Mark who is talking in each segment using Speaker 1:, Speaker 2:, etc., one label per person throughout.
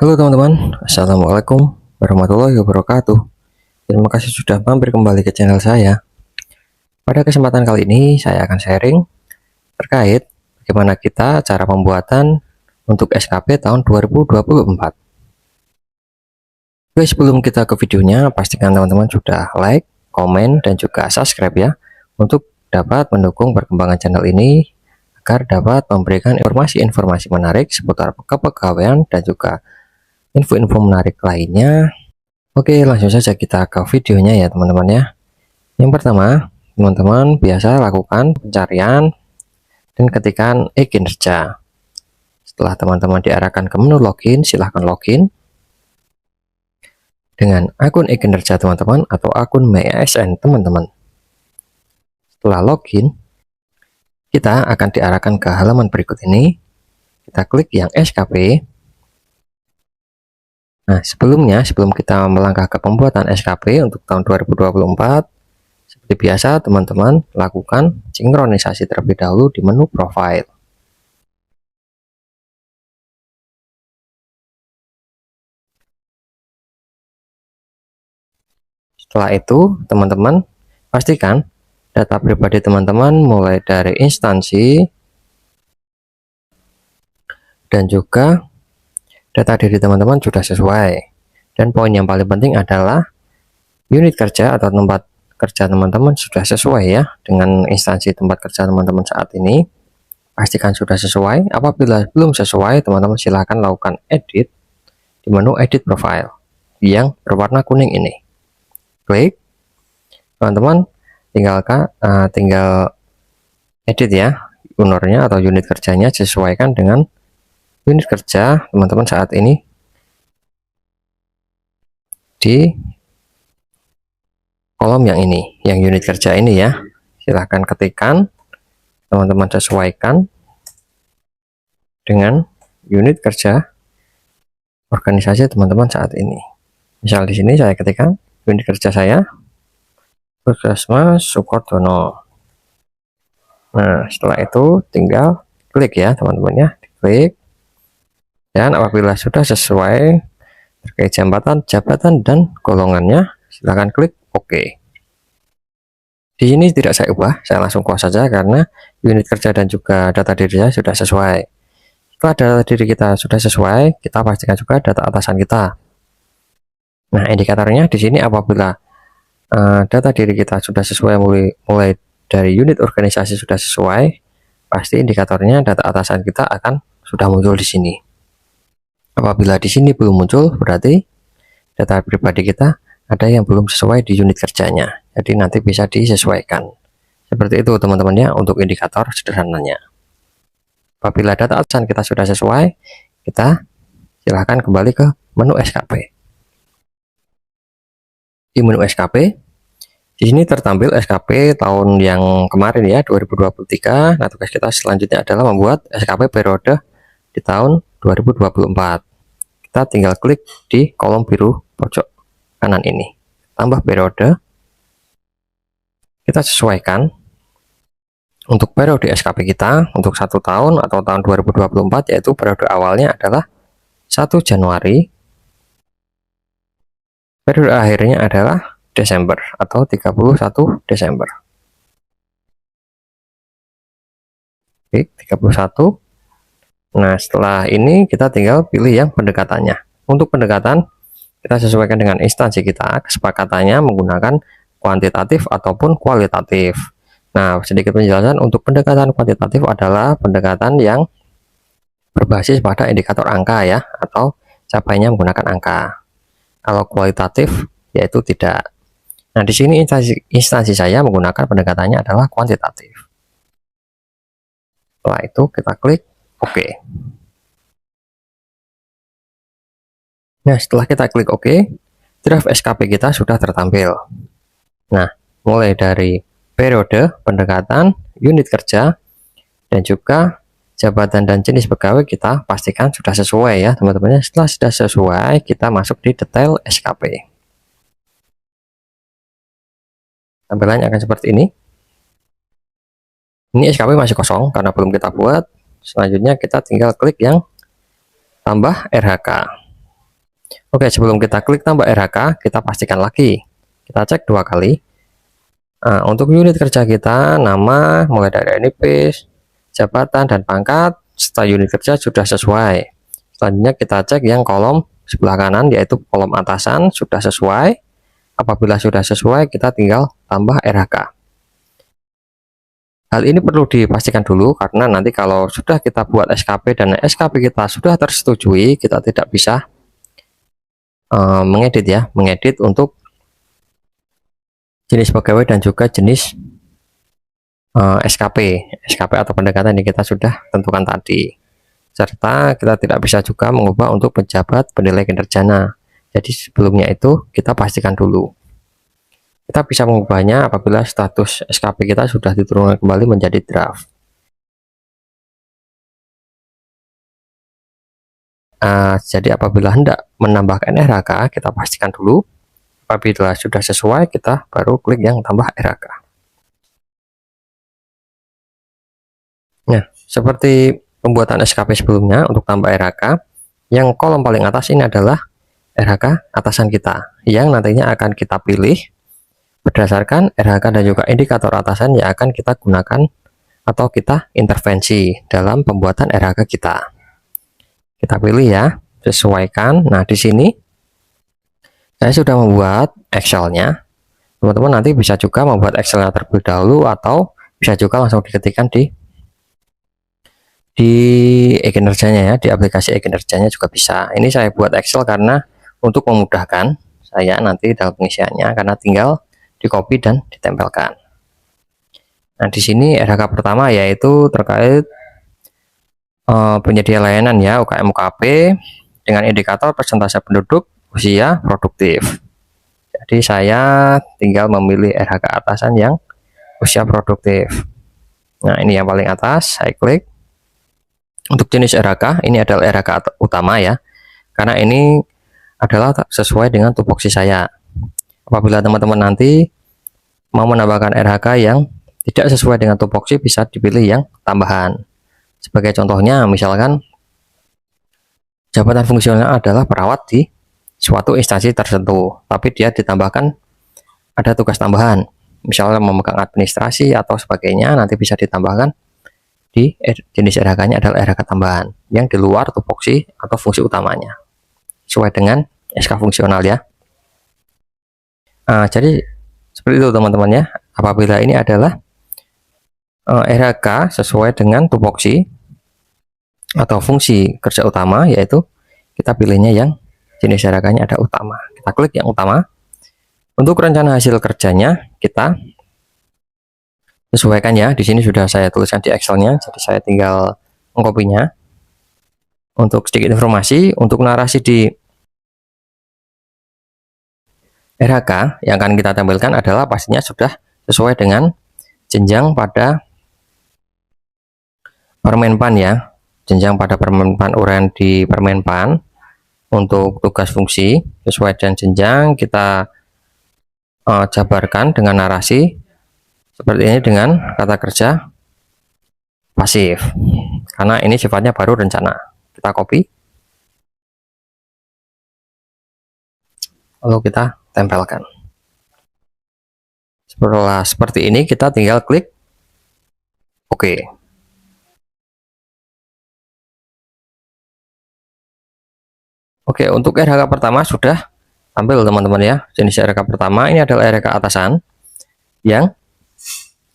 Speaker 1: Halo teman-teman, Assalamualaikum warahmatullahi wabarakatuh. Terima kasih sudah mampir kembali ke channel saya. Pada kesempatan kali ini saya akan sharing terkait bagaimana kita cara pembuatan untuk SKP tahun 2024. Oke, sebelum kita ke videonya, pastikan teman-teman sudah like, komen, dan juga subscribe ya, untuk dapat mendukung perkembangan channel ini agar dapat memberikan informasi-informasi menarik seputar kepegawaian dan juga info-info menarik lainnya. Oke, langsung saja kita ke videonya ya teman-teman ya. Yang pertama, teman-teman biasa lakukan pencarian dan ketikkan e-kinerja. Setelah teman-teman diarahkan ke menu login, silahkan login dengan akun e-kinerja teman-teman atau akun MyASN teman-teman. Setelah login, kita akan diarahkan ke halaman berikut ini. Kita klik yang SKP. Nah, sebelum kita melangkah ke pembuatan SKP untuk tahun 2024, seperti biasa, teman-teman lakukan sinkronisasi terlebih dahulu di menu profile. Setelah itu, teman-teman pastikan data pribadi teman-teman mulai dari instansi dan juga data diri teman-teman sudah sesuai. Dan poin yang paling penting adalah unit kerja atau tempat kerja teman-teman sudah sesuai ya dengan instansi tempat kerja teman-teman saat ini. Pastikan sudah sesuai. Apabila belum sesuai, teman-teman silahkan lakukan edit di menu edit profile yang berwarna kuning ini. Klik, teman-teman tinggal edit ya ownernya atau unit kerjanya, sesuaikan dengan unit kerja teman-teman saat ini di kolom yang ini, yang unit kerja ini ya. Silahkan ketikkan, teman-teman sesuaikan dengan unit kerja organisasi teman-teman saat ini. Misal di sini saya ketikkan unit kerja saya Puskesmas Sukodono. Nah, setelah itu tinggal klik ya teman-teman ya, klik. Dan apabila sudah sesuai terkait jabatan dan golongannya, silahkan klik OK. Di sini tidak saya ubah, saya langsung close saja karena unit kerja dan juga data diri saya sudah sesuai. Setelah data diri kita sudah sesuai, kita pastikan juga data atasan kita. Nah, indikatornya di sini apabila data diri kita sudah sesuai mulai dari unit organisasi sudah sesuai, pasti indikatornya data atasan kita akan sudah muncul di sini. Apabila di sini belum muncul, berarti data pribadi kita ada yang belum sesuai di unit kerjanya. Jadi nanti bisa disesuaikan. Seperti itu teman-teman ya untuk indikator sederhananya. Apabila data atasan kita sudah sesuai, kita silahkan kembali ke menu SKP. Di menu SKP, di sini tertampil SKP tahun yang kemarin ya, 2023. Nah, tugas kita selanjutnya adalah membuat SKP periode di tahun 2024. Kita tinggal klik di kolom biru pojok kanan ini, tambah periode. Kita sesuaikan untuk periode SKP kita untuk 1 tahun atau tahun 2024, yaitu periode awalnya adalah 1 Januari, periode akhirnya adalah Desember atau 31 Desember. Oke, 31. Nah, setelah ini kita tinggal pilih yang pendekatannya. Untuk pendekatan, kita sesuaikan dengan instansi kita, kesepakatannya menggunakan kuantitatif ataupun kualitatif. Nah, sedikit penjelasan, untuk pendekatan kuantitatif adalah pendekatan yang berbasis pada indikator angka ya, atau capaiannya menggunakan angka. Kalau kualitatif, yaitu tidak. Nah, di sini instansi saya menggunakan pendekatannya adalah kuantitatif. Setelah itu kita klik OK. Nah, setelah kita klik OK, draft SKP kita sudah tertampil. Nah, mulai dari periode, pendekatan, unit kerja, dan juga jabatan dan jenis pegawai kita pastikan sudah sesuai ya teman-teman. Setelah sudah sesuai, kita masuk di detail SKP. Tampilannya akan seperti ini. Ini SKP masih kosong karena belum kita buat. Selanjutnya kita tinggal klik yang tambah RHK. Oke, sebelum kita klik tambah RHK, kita pastikan lagi. Kita cek 2 kali. Nah, untuk unit kerja kita, nama mulai dari NIP, jabatan, dan pangkat, serta unit kerja sudah sesuai. Selanjutnya kita cek yang kolom sebelah kanan, yaitu kolom atasan sudah sesuai. Apabila sudah sesuai, kita tinggal tambah RHK. Hal ini perlu dipastikan dulu karena nanti kalau sudah kita buat SKP dan SKP kita sudah tersetujui, kita tidak bisa mengedit untuk jenis pegawai dan juga jenis SKP atau pendekatan yang kita sudah tentukan tadi. Serta kita tidak bisa juga mengubah untuk pejabat penilai kinerjanya. Jadi sebelumnya itu kita pastikan dulu. Kita bisa mengubahnya apabila status SKP kita sudah diturunkan kembali menjadi draft. Jadi apabila hendak menambahkan RHK, kita pastikan dulu. Apabila sudah sesuai, kita baru klik yang tambah RHK. Nah, seperti pembuatan SKP sebelumnya, untuk tambah RHK, yang kolom paling atas ini adalah RHK atasan kita, yang nantinya akan kita pilih berdasarkan RHK dan juga indikator atasan yang akan kita gunakan atau kita intervensi dalam pembuatan RHK kita. Kita pilih ya, sesuaikan. Nah, di sini saya sudah membuat Excel-nya. Teman-teman nanti bisa juga membuat Excel-nya terlebih dahulu atau bisa juga langsung diketikkan di e-kinerjanya ya, di aplikasi e-kinerjanya juga bisa. Ini saya buat Excel karena untuk memudahkan saya nanti dalam pengisiannya, karena tinggal di copy dan ditempelkan. Nah, di sini RHK pertama yaitu terkait penyedia layanan ya, UKM UKP dengan indikator persentase penduduk usia produktif. Jadi saya tinggal memilih RHK atasan yang usia produktif. Nah, ini yang paling atas, saya klik. Untuk jenis RHK, ini adalah RHK utama ya, karena ini adalah sesuai dengan tupoksi saya. Apabila teman-teman nanti mau menambahkan RHK yang tidak sesuai dengan tupoksi, bisa dipilih yang tambahan. Sebagai contohnya, misalkan jabatan fungsional adalah perawat di suatu instansi tertentu, tapi dia ditambahkan ada tugas tambahan, misalnya memegang administrasi atau sebagainya, nanti bisa ditambahkan di jenis RHK-nya adalah RHK tambahan yang di luar tupoksi atau fungsi utamanya, sesuai dengan SK fungsional ya. Jadi seperti itu teman-teman ya. Apabila ini adalah RHK sesuai dengan tupoksi atau fungsi kerja utama, yaitu kita pilihnya yang jenis RHK-nya ada utama. Kita klik yang utama. Untuk rencana hasil kerjanya kita sesuaikan ya. Di sini sudah saya tuliskan di Excel-nya, jadi saya tinggal mengkopinya. Untuk sedikit informasi, untuk narasi di RHK yang akan kita tampilkan adalah pastinya sudah sesuai dengan jenjang pada Permenpan ya, jenjang pada Permenpan, uraian di Permenpan. Untuk tugas fungsi sesuai dengan jenjang kita jabarkan dengan narasi seperti ini dengan kata kerja pasif, karena ini sifatnya baru rencana. Kita copy lalu kita tempelkan. Setelah seperti ini kita tinggal klik OK. Oke, untuk RHK pertama sudah tampil teman-teman ya. Jenis RHK pertama ini adalah RHK atasan yang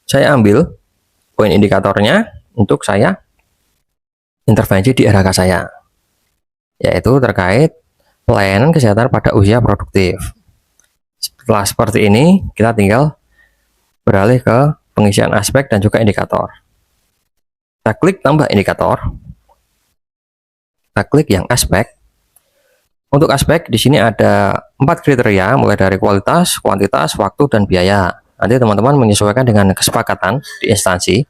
Speaker 1: saya ambil poin indikatornya untuk saya intervensi di RHK saya, yaitu terkait pelayanan kesehatan pada usia produktif. Setelah seperti ini, kita tinggal beralih ke pengisian aspek dan juga indikator. Kita klik tambah indikator. Kita klik yang aspek. Untuk aspek di sini ada 4 kriteria, mulai dari kualitas, kuantitas, waktu, dan biaya. Nanti teman-teman menyesuaikan dengan kesepakatan di instansi.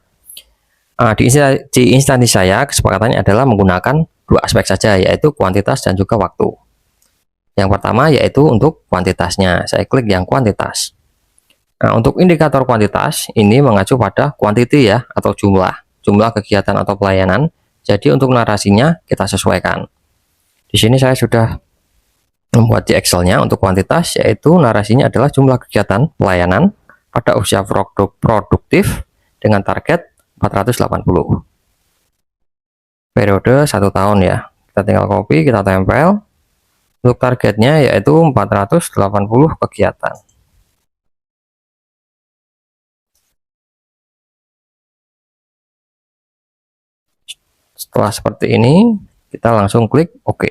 Speaker 1: Di instansi saya kesepakatannya adalah menggunakan 2 aspek saja, yaitu kuantitas dan juga waktu. Yang pertama yaitu untuk kuantitasnya, saya klik yang kuantitas. Nah, untuk indikator kuantitas ini mengacu pada quantity ya, atau jumlah kegiatan atau pelayanan. Jadi untuk narasinya kita sesuaikan. Di sini saya sudah membuat di Excel-nya untuk kuantitas, yaitu narasinya adalah jumlah kegiatan pelayanan pada usia produktif dengan target 480. Periode 1 tahun ya. Kita tinggal copy, kita tempel. Untuk targetnya yaitu 480 kegiatan. Setelah seperti ini, kita langsung klik OK.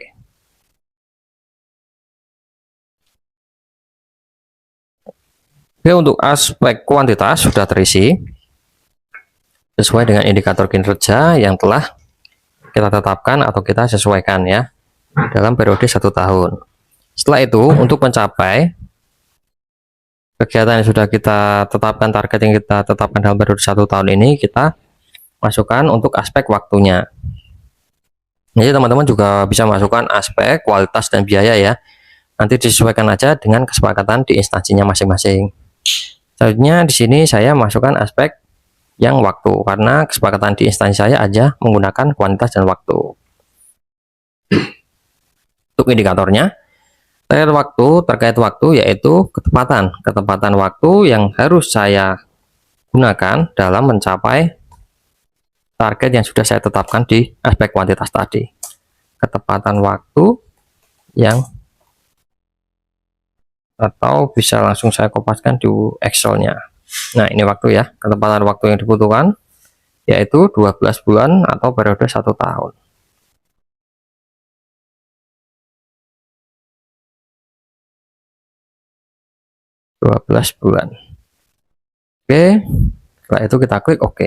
Speaker 1: Oke, untuk aspek kuantitas sudah terisi sesuai dengan indikator kinerja yang telah kita tetapkan atau kita sesuaikan ya dalam periode 1 tahun. Setelah itu, untuk mencapai kegiatan yang sudah kita tetapkan, target yang kita tetapkan dalam periode 1 tahun ini, kita masukkan untuk aspek waktunya. Jadi teman-teman juga bisa masukkan aspek kualitas dan biaya ya. Nanti disesuaikan aja dengan kesepakatan di instansinya masing-masing. Selanjutnya di sini saya masukkan aspek yang waktu karena kesepakatan di instansi saya aja menggunakan kuantitas dan waktu. Untuk indikatornya terkait waktu yaitu ketepatan waktu yang harus saya gunakan dalam mencapai target yang sudah saya tetapkan di aspek kuantitas tadi. Ketepatan waktu yang, atau bisa langsung saya kopaskan di Excel-nya. Nah, ini waktu ya, ketepatan waktu yang dibutuhkan yaitu 12 bulan atau periode 1 tahun. bulan. Oke, setelah itu kita klik OK.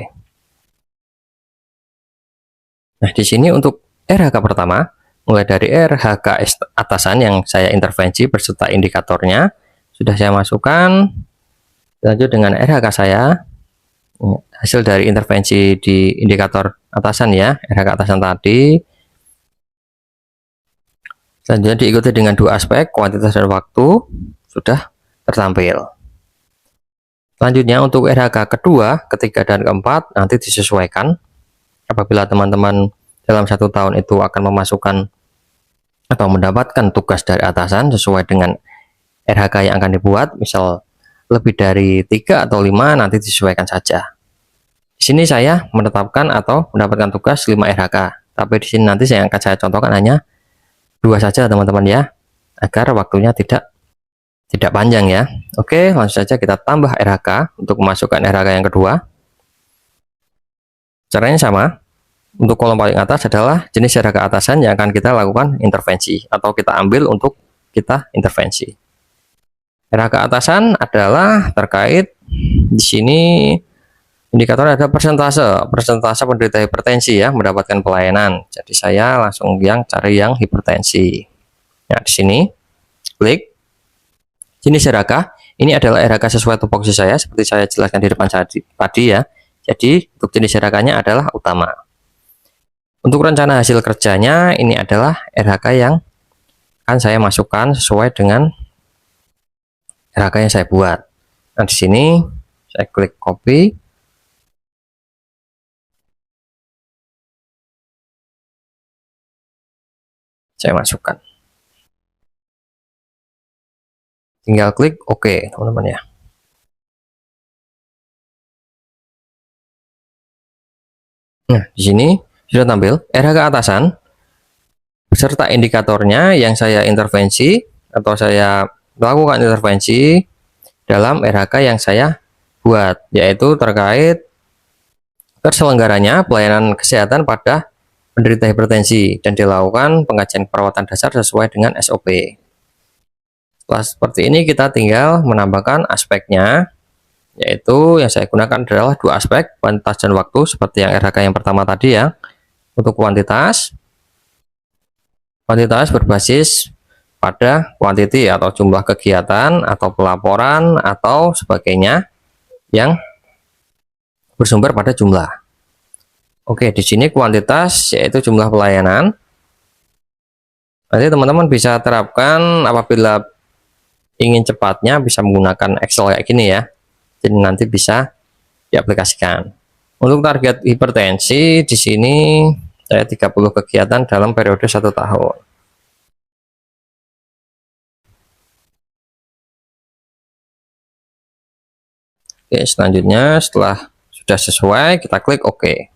Speaker 1: Nah, di sini untuk RHK pertama, mulai dari RHK atasan yang saya intervensi beserta indikatornya, sudah saya masukkan. Lanjut dengan RHK saya, hasil dari intervensi di indikator atasan ya, RHK atasan tadi. Selanjutnya diikuti dengan 2 aspek, kuantitas dan waktu, sudah tertampil. Selanjutnya untuk RHK kedua, ketiga, dan keempat nanti disesuaikan apabila teman-teman dalam 1 tahun itu akan memasukkan atau mendapatkan tugas dari atasan sesuai dengan RHK yang akan dibuat, misal lebih dari 3 atau 5 nanti disesuaikan saja. Di sini saya menetapkan atau mendapatkan tugas 5 RHK, tapi di sini nanti saya contohkan hanya 2 saja teman-teman ya, agar waktunya tidak panjang ya. Oke, langsung saja kita tambah RHK untuk memasukkan RHK yang kedua. Caranya sama. Untuk kolom paling atas adalah jenis RHK atasan yang akan kita lakukan intervensi atau kita ambil untuk kita intervensi. RHK atasan adalah terkait di sini indikator ada persentase penderita hipertensi ya mendapatkan pelayanan. Jadi saya langsung cari yang hipertensi. Nah, di sini klik jenis RHK. Ini adalah RHK sesuai tupoksi saya seperti saya jelaskan di depan tadi ya. Jadi untuk jenis RHK-nya adalah utama. Untuk rencana hasil kerjanya, ini adalah RHK yang akan saya masukkan sesuai dengan RHK yang saya buat. Nah, di sini saya klik copy. Saya masukkan. Tinggal klik OK, teman-teman ya. Nah, di sini sudah tampil RHK atasan beserta indikatornya yang saya intervensi atau saya melakukan intervensi dalam RHK yang saya buat, yaitu terkait terselenggaranya pelayanan kesehatan pada penderita hipertensi dan dilakukan pengkajian perawatan dasar sesuai dengan SOP. Setelah seperti ini kita tinggal menambahkan aspeknya, yaitu yang saya gunakan adalah 2 aspek, kuantitas dan waktu seperti yang RHK yang pertama tadi ya. Untuk kuantitas berbasis pada quantity atau jumlah kegiatan atau pelaporan atau sebagainya yang bersumber pada jumlah. Oke, di sini kuantitas yaitu jumlah pelayanan. Nanti teman-teman bisa terapkan apabila ingin cepatnya bisa menggunakan Excel kayak gini ya. Jadi nanti bisa diaplikasikan. Untuk target hipertensi di sini saya 30 kegiatan dalam periode 1 tahun. Oke, selanjutnya setelah sudah sesuai, kita klik OK.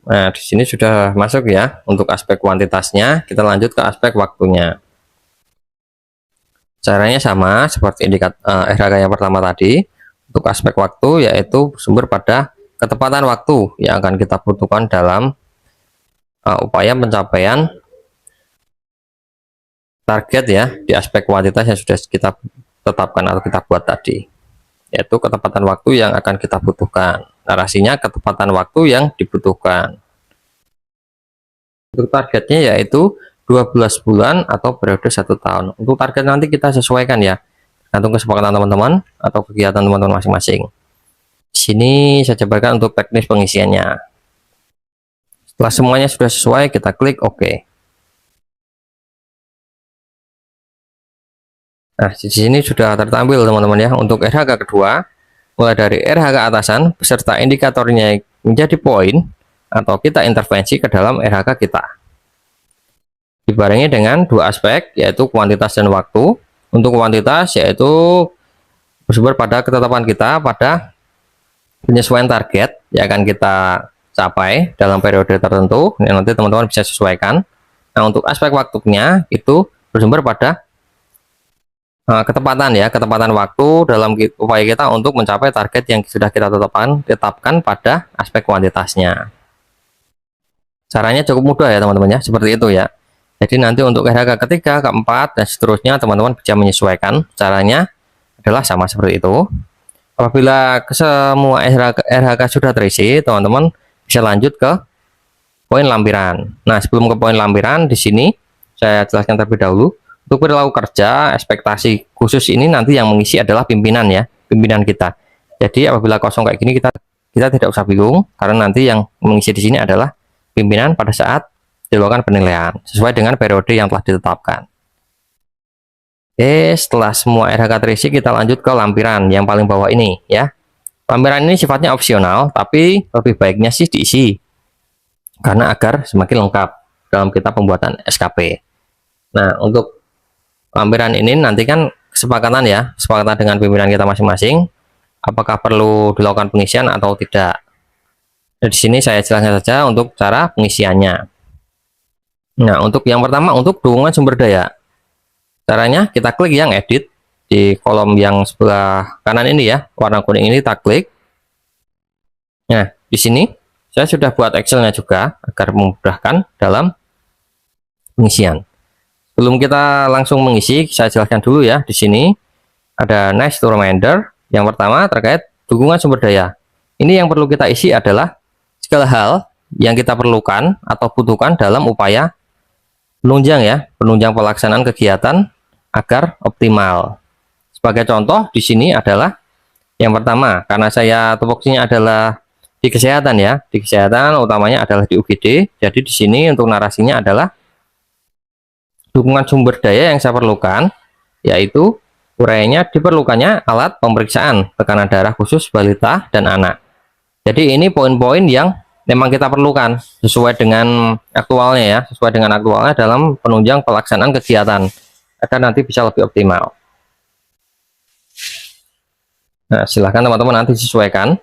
Speaker 1: Nah, di sini sudah masuk ya untuk aspek kuantitasnya. Kita lanjut ke aspek waktunya. Caranya sama seperti RHK yang pertama tadi. Untuk aspek waktu yaitu sumber pada ketepatan waktu yang akan kita butuhkan dalam upaya pencapaian target ya di aspek kuantitas yang sudah kita tetapkan atau kita buat tadi, yaitu ketepatan waktu yang akan kita butuhkan. Narasinya ketepatan waktu yang dibutuhkan. Untuk targetnya yaitu 12 bulan atau periode 1 tahun. Untuk target nanti kita sesuaikan ya, tergantung kesepakatan teman-teman atau kegiatan teman-teman masing-masing. Di sini saya jabarkan untuk teknis pengisiannya. Setelah semuanya sudah sesuai, kita klik OK. Nah, di sini sudah tertampil teman-teman ya untuk RHK kedua, mulai dari RHK atasan beserta indikatornya menjadi poin atau kita intervensi ke dalam RHK kita. Dibarengi dengan dua aspek yaitu kuantitas dan waktu. Untuk kuantitas yaitu bersumber pada ketetapan kita pada penyesuaian target yang akan kita capai dalam periode tertentu yang nanti teman-teman bisa sesuaikan. Nah, untuk aspek waktunya itu bersumber pada ketepatan ya, ketepatan waktu dalam upaya kita untuk mencapai target yang sudah kita tetapkan pada aspek kuantitasnya. Caranya cukup mudah ya teman-teman ya, seperti itu ya. Jadi nanti untuk RHK ketiga, keempat, dan seterusnya teman-teman bisa menyesuaikan. Caranya adalah sama seperti itu. Apabila semua RHK sudah terisi, teman-teman bisa lanjut ke poin lampiran. Nah, sebelum ke poin lampiran, di sini saya jelaskan terlebih dahulu. Untuk perilaku kerja, ekspektasi khusus ini nanti yang mengisi adalah pimpinan ya, pimpinan kita. Jadi apabila kosong kayak gini kita tidak usah bingung, karena nanti yang mengisi di sini adalah pimpinan pada saat dilakukan penilaian sesuai dengan periode yang telah ditetapkan. Oke, setelah semua RHK terisi, kita lanjut ke lampiran yang paling bawah ini ya. Lampiran ini sifatnya opsional, tapi lebih baiknya sih diisi karena agar semakin lengkap dalam kita pembuatan SKP. Nah, untuk lampiran ini nanti kan kesepakatan ya, kesepakatan dengan pimpinan kita masing-masing, apakah perlu dilakukan pengisian atau tidak. Nah, di sini saya jelaskan saja untuk cara pengisiannya. Nah, untuk yang pertama untuk dukungan sumber daya. Caranya kita klik yang edit di kolom yang sebelah kanan ini ya, warna kuning ini kita klik. Nah, di sini saya sudah buat Excelnya juga agar memudahkan dalam pengisian. Sebelum kita langsung mengisi, saya jelaskan dulu ya. Di sini ada nice to reminder. Yang pertama terkait dukungan sumber daya. Ini yang perlu kita isi adalah segala hal yang kita perlukan atau butuhkan dalam upaya penunjang ya, penunjang pelaksanaan kegiatan agar optimal. Sebagai contoh di sini adalah yang pertama, karena saya tupoksinya adalah di kesehatan ya, di kesehatan utamanya adalah di UGD. Jadi di sini untuk narasinya adalah dukungan sumber daya yang saya perlukan, yaitu uraiannya diperlukannya alat pemeriksaan tekanan darah khusus balita dan anak. Jadi ini poin-poin yang memang kita perlukan sesuai dengan aktualnya ya, sesuai dengan aktualnya dalam penunjang pelaksanaan kegiatan agar nanti bisa lebih optimal. Nah, silahkan teman-teman nanti sesuaikan.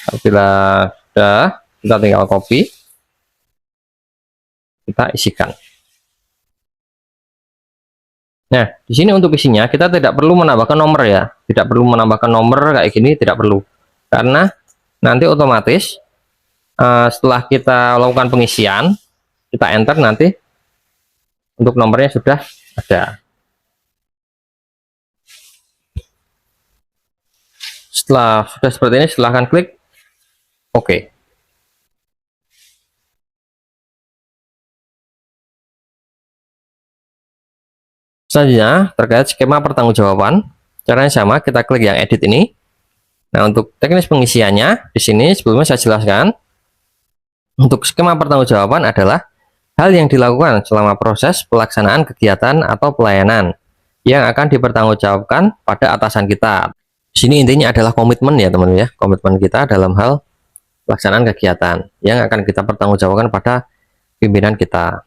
Speaker 1: Apabila sudah, kita tinggal copy, kita isikan. Nah, di sini untuk isinya kita tidak perlu menambahkan nomor ya, tidak perlu menambahkan nomor kayak gini, tidak perlu, karena nanti otomatis setelah kita lakukan pengisian, kita enter nanti untuk nomornya sudah ada. Setelah sudah seperti ini, silahkan klik OK. Selanjutnya terkait skema pertanggungjawaban, caranya sama, kita klik yang edit ini. Nah, untuk teknis pengisiannya di sini sebelumnya saya jelaskan. Untuk skema pertanggungjawaban adalah hal yang dilakukan selama proses pelaksanaan kegiatan atau pelayanan yang akan dipertanggungjawabkan pada atasan kita. Di sini intinya adalah komitmen ya teman-teman ya, komitmen kita dalam hal pelaksanaan kegiatan yang akan kita pertanggungjawabkan pada pimpinan kita.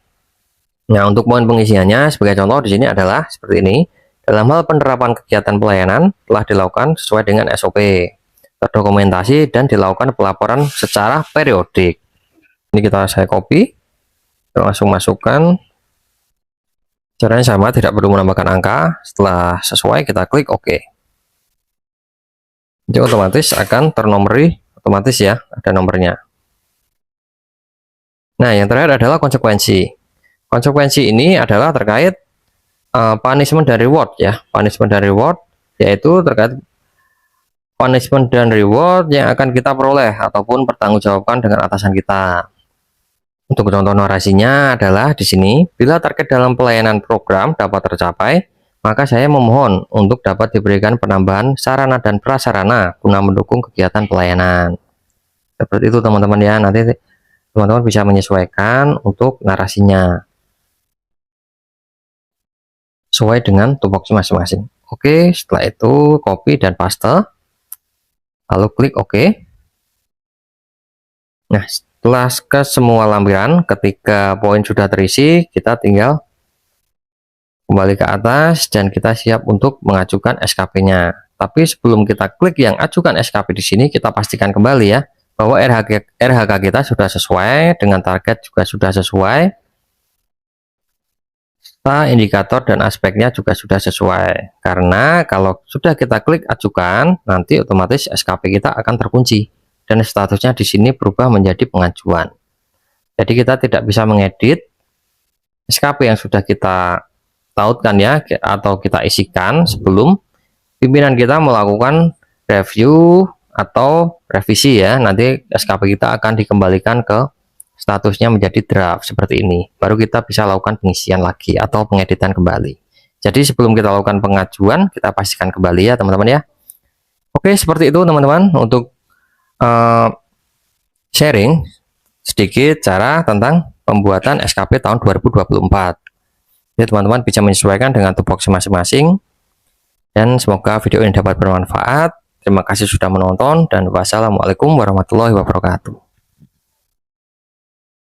Speaker 1: Nah, untuk poin pengisiannya sebagai contoh di sini adalah seperti ini. Dalam hal penerapan kegiatan pelayanan telah dilakukan sesuai dengan SOP, terdokumentasi dan dilakukan pelaporan secara periodik. Ini saya copy, langsung masukkan. Caranya sama, tidak perlu menambahkan angka. Setelah sesuai, kita klik OK. Jadi otomatis akan ternomori, otomatis ya, ada nomornya. Nah, yang terakhir adalah konsekuensi. Konsekuensi ini adalah terkait punishment dan reward ya. Punishment dan reward yaitu terkait punishment dan reward yang akan kita peroleh ataupun pertanggungjawabkan dengan atasan kita. Untuk contoh narasinya adalah di sini, bila target dalam pelayanan program dapat tercapai, maka saya memohon untuk dapat diberikan penambahan sarana dan prasarana guna mendukung kegiatan pelayanan. Seperti itu teman-teman ya, nanti teman-teman bisa menyesuaikan untuk narasinya sesuai dengan tupoksi masing-masing. Oke, setelah itu copy dan paste, lalu klik OK. Nah, setelah ke semua lampiran, ketika poin sudah terisi, kita tinggal kembali ke atas dan kita siap untuk mengajukan SKP-nya. Tapi sebelum kita klik yang ajukan SKP di sini, kita pastikan kembali ya bahwa RHK kita sudah sesuai dengan target, juga sudah sesuai. Indikator dan aspeknya juga sudah sesuai, karena kalau sudah kita klik ajukan, nanti otomatis SKP kita akan terkunci dan statusnya di sini berubah menjadi pengajuan. Jadi kita tidak bisa mengedit SKP yang sudah kita tautkan ya, atau kita isikan sebelum pimpinan kita melakukan review atau revisi ya. Nanti SKP kita akan dikembalikan ke statusnya menjadi draft seperti ini, baru kita bisa lakukan pengisian lagi atau pengeditan kembali. Jadi sebelum kita lakukan pengajuan, kita pastikan kembali ya teman-teman ya. Oke, seperti itu teman-teman untuk sharing sedikit cara tentang pembuatan SKP tahun 2024. Jadi teman-teman bisa menyesuaikan dengan tupoksi masing-masing, dan semoga video ini dapat bermanfaat. Terima kasih sudah menonton dan wassalamualaikum warahmatullahi wabarakatuh.